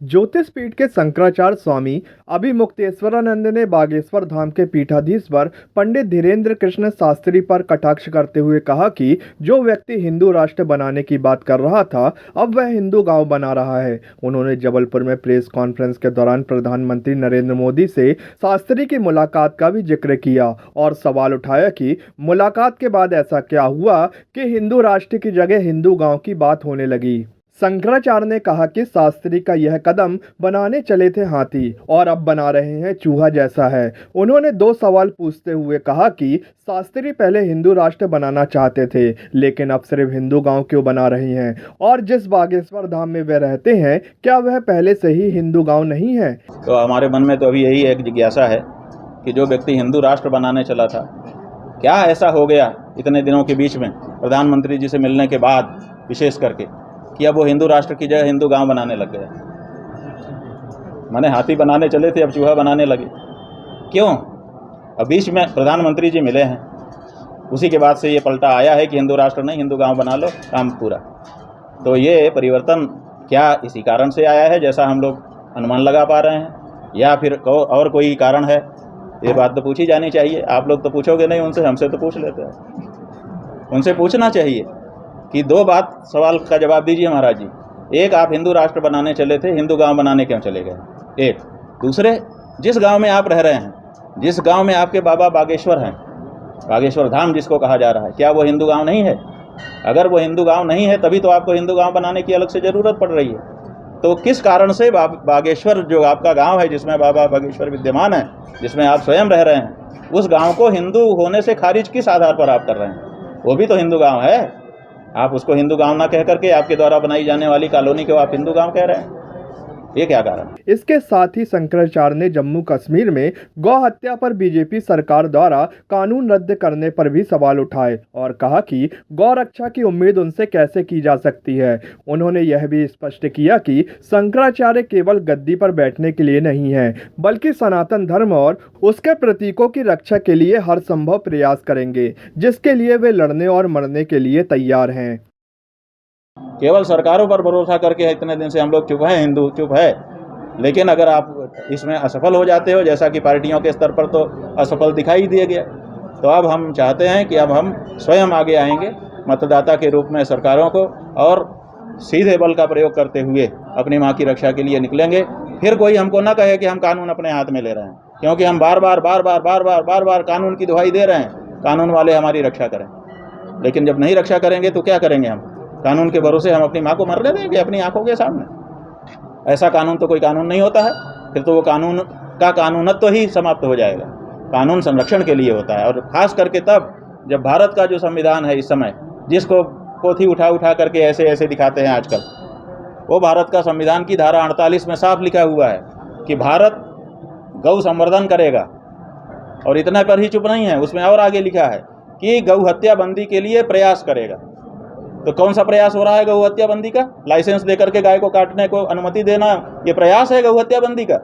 ज्योतिषपीठ के शंकराचार्य स्वामी अभिमुक्तेश्वरानंद ने बागेश्वर धाम के पीठाधीश्वर पंडित धीरेन्द्र कृष्ण शास्त्री पर कटाक्ष करते हुए कहा कि जो व्यक्ति हिंदू राष्ट्र बनाने की बात कर रहा था, अब वह हिंदू गांव बना रहा है। उन्होंने जबलपुर में प्रेस कॉन्फ्रेंस के दौरान प्रधानमंत्री नरेंद्र मोदी से शास्त्री की मुलाकात का भी जिक्र किया और सवाल उठाया कि मुलाकात के बाद ऐसा क्या हुआ कि हिंदू राष्ट्र की जगह हिंदू गाँव की बात होने लगी। शंकराचार्य ने कहा कि शास्त्री का यह कदम बनाने चले थे हाथी और अब बना रहे हैं चूहा जैसा है। उन्होंने दो सवाल पूछते हुए कहा कि शास्त्री पहले हिंदू राष्ट्र बनाना चाहते थे, लेकिन अब सिर्फ हिंदू गांव क्यों बना रहे हैं, और जिस बागेश्वर धाम में वे रहते हैं क्या वह पहले से ही हिंदू गाँव नहीं है। तो हमारे मन में तो अभी यही एक जिज्ञासा है कि जो व्यक्ति हिंदू राष्ट्र बनाने चला था, क्या ऐसा हो गया इतने दिनों के बीच में प्रधानमंत्री जी से मिलने के बाद विशेष करके कि अब वो हिंदू राष्ट्र की जगह हिंदू गांव बनाने लग गया। माने हाथी बनाने चले थे, अब चूहा बनाने लगे। क्यों? अब बीच में प्रधानमंत्री जी मिले हैं, उसी के बाद से ये पलटा आया है कि हिंदू राष्ट्र नहीं, हिंदू गांव बना लो, काम पूरा। तो ये परिवर्तन क्या इसी कारण से आया है जैसा हम लोग अनुमान लगा पा रहे हैं, या फिर और कोई कारण है? ये बात तो पूछी जानी चाहिए। आप लोग तो पूछोगे नहीं उनसे, हमसे तो पूछ लेते हैं। उनसे पूछना चाहिए कि दो बात सवाल का जवाब दीजिए महाराज जी। एक, आप हिंदू राष्ट्र बनाने चले थे, हिंदू गांव बनाने क्यों चले गए? एक। दूसरे, जिस गांव में आप रह रहे हैं, जिस गांव में आपके बाबा बागेश्वर हैं, बागेश्वर धाम जिसको कहा जा रहा है, क्या वो हिंदू गांव नहीं है? अगर वो हिंदू गांव नहीं है तभी तो आपको हिंदू गांव बनाने की अलग से ज़रूरत पड़ रही है। तो किस कारण से बागेश्वर जो आपका गाँव है, जिसमें बाबा बागेश्वर विद्यमान है, जिसमें आप स्वयं रह रहे हैं, उस गाँव को हिंदू होने से खारिज किस आधार पर आप कर रहे हैं? वो भी तो हिंदू गाँव है। आप उसको हिंदू गांव ना कह करके आपके द्वारा बनाई जाने वाली कॉलोनी को आप हिंदू गांव कह रहे हैं, ये क्या कारण? इसके साथ ही शंकराचार्य ने जम्मू कश्मीर में गौ हत्या पर बीजेपी सरकार द्वारा कानून रद्द करने पर भी सवाल उठाए और कहा कि गौ रक्षा की उम्मीद उनसे कैसे की जा सकती है। उन्होंने यह भी स्पष्ट किया कि शंकराचार्य केवल गद्दी पर बैठने के लिए नहीं है, बल्कि सनातन धर्म और उसके प्रतीकों की रक्षा के लिए हर संभव प्रयास करेंगे, जिसके लिए वे लड़ने और मरने के लिए तैयार हैं। केवल सरकारों पर भरोसा करके इतने दिन से हम लोग चुप हैं, हिंदू चुप है। लेकिन अगर आप इसमें असफल हो जाते हो, जैसा कि पार्टियों के स्तर पर तो असफल दिखाई दिया गया, तो अब हम चाहते हैं कि अब हम स्वयं आगे आएंगे मतदाता के रूप में सरकारों को, और सीधे बल का प्रयोग करते हुए अपनी माँ की रक्षा के लिए निकलेंगे। फिर कोई हमको ना कहे कि हम कानून अपने हाथ में ले रहे हैं, क्योंकि हम बार बार कानून की दुहाई दे रहे हैं, कानून वाले हमारी रक्षा करें। लेकिन जब नहीं रक्षा करेंगे तो क्या करेंगे? हम कानून के भरोसे हम अपनी माँ को मरने देंगे अपनी आंखों के सामने? ऐसा कानून तो कोई कानून नहीं होता है। फिर तो वो कानून का कानूनत्व ही समाप्त हो जाएगा। कानून संरक्षण के लिए होता है, और खास करके तब जब भारत का जो संविधान है इस समय, जिसको पोथी उठा करके ऐसे दिखाते हैं आजकल, वो भारत का संविधान की धारा 48 में साफ लिखा हुआ है कि भारत गौ संवर्धन करेगा। और इतना पर ही चुप नहीं है, उसमें और आगे लिखा है कि गौ हत्या बंदी के लिए प्रयास करेगा। तो कौन सा प्रयास हो रहा है गौ हत्या बंदी का? लाइसेंस देकर के गाय को काटने को अनुमति देना, ये प्रयास है गौ हत्या बंदी का।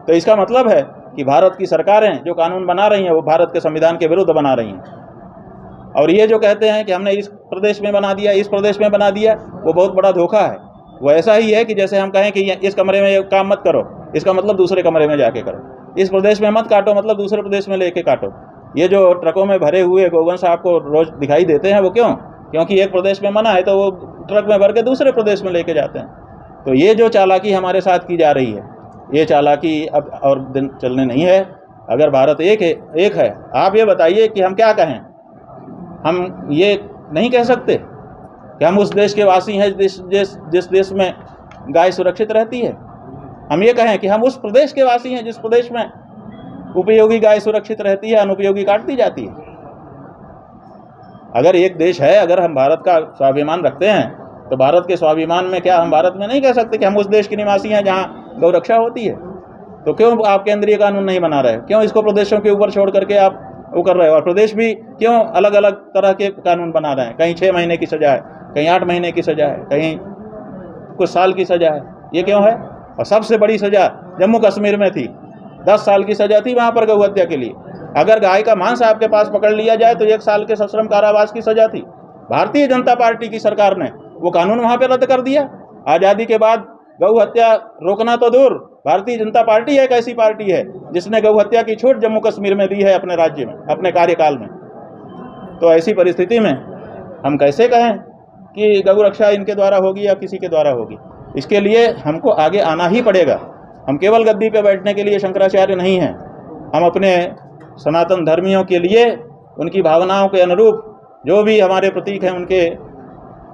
तो इसका मतलब है कि भारत की सरकारें जो कानून बना रही हैं वो भारत के संविधान के विरुद्ध बना रही हैं। और ये जो कहते हैं कि हमने इस प्रदेश में बना दिया, इस प्रदेश में बना दिया, वो बहुत बड़ा धोखा है। वो ऐसा ही है कि जैसे हम कहें कि इस कमरे में ये काम मत करो, इसका मतलब दूसरे कमरे में जाके करो। इस प्रदेश में मत काटो, मतलब दूसरे प्रदेश में लेके काटो। ये जो ट्रकों में भरे हुए गोवंश आपको रोज दिखाई देते हैं, वो क्यों? क्योंकि एक प्रदेश में मना है तो वो ट्रक में भर के दूसरे प्रदेश में लेके जाते हैं। तो ये जो चालाकी हमारे साथ की जा रही है, ये चालाकी अब और दिन चलने नहीं है। अगर भारत एक है, आप ये बताइए कि हम क्या कहें? हम ये नहीं कह सकते कि हम उस देश के वासी हैं जिस देश में गाय सुरक्षित रहती है। हम ये कहें कि हम उस प्रदेश के वासी हैं जिस प्रदेश में उपयोगी गाय सुरक्षित रहती है, अनुपयोगी काटती जाती है। अगर एक देश है, अगर हम भारत का स्वाभिमान रखते हैं, तो भारत के स्वाभिमान में क्या हम भारत में नहीं कह सकते कि हम उस देश के निवासी हैं जहाँ गौ रक्षा होती है? तो क्यों आप केंद्रीय कानून नहीं बना रहे? क्यों इसको प्रदेशों के ऊपर छोड़ करके आप वो कर रहे हो? और प्रदेश भी क्यों अलग अलग तरह के कानून बना रहे हैं? कहीं 6 महीने की सजा है, कहीं 8 महीने की सजा है, कहीं कुछ साल की सजा है। ये क्यों है? और सबसे बड़ी सजा जम्मू कश्मीर में थी, 10 साल की सजा थी वहाँ पर गौ हत्या के लिए। अगर गाय का मांस आपके पास पकड़ लिया जाए तो 1 साल के सश्रम कारावास की सजा थी। भारतीय जनता पार्टी की सरकार ने वो कानून वहाँ पे रद्द कर दिया। आज़ादी के बाद गौ हत्या रोकना तो दूर, भारतीय जनता पार्टी एक ऐसी पार्टी है जिसने गौ हत्या की छूट जम्मू कश्मीर में दी है अपने राज्य में, अपने कार्यकाल में। तो ऐसी परिस्थिति में हम कैसे कहें कि गौ रक्षा इनके द्वारा होगी या किसी के द्वारा होगी? इसके लिए हमको आगे आना ही पड़ेगा। हम केवल गद्दी पे बैठने के लिए शंकराचार्य नहीं हैं, हम अपने सनातन धर्मियों के लिए उनकी भावनाओं के अनुरूप जो भी हमारे प्रतीक हैं उनके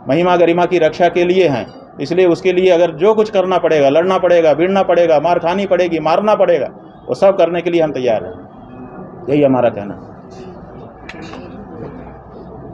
महिमा गरिमा की रक्षा के लिए हैं। इसलिए उसके लिए अगर जो कुछ करना पड़ेगा, लड़ना पड़ेगा, भिड़ना पड़ेगा, मार खानी पड़ेगी, मारना पड़ेगा, वो सब करने के लिए हम तैयार हैं। यही हमारा कहना है।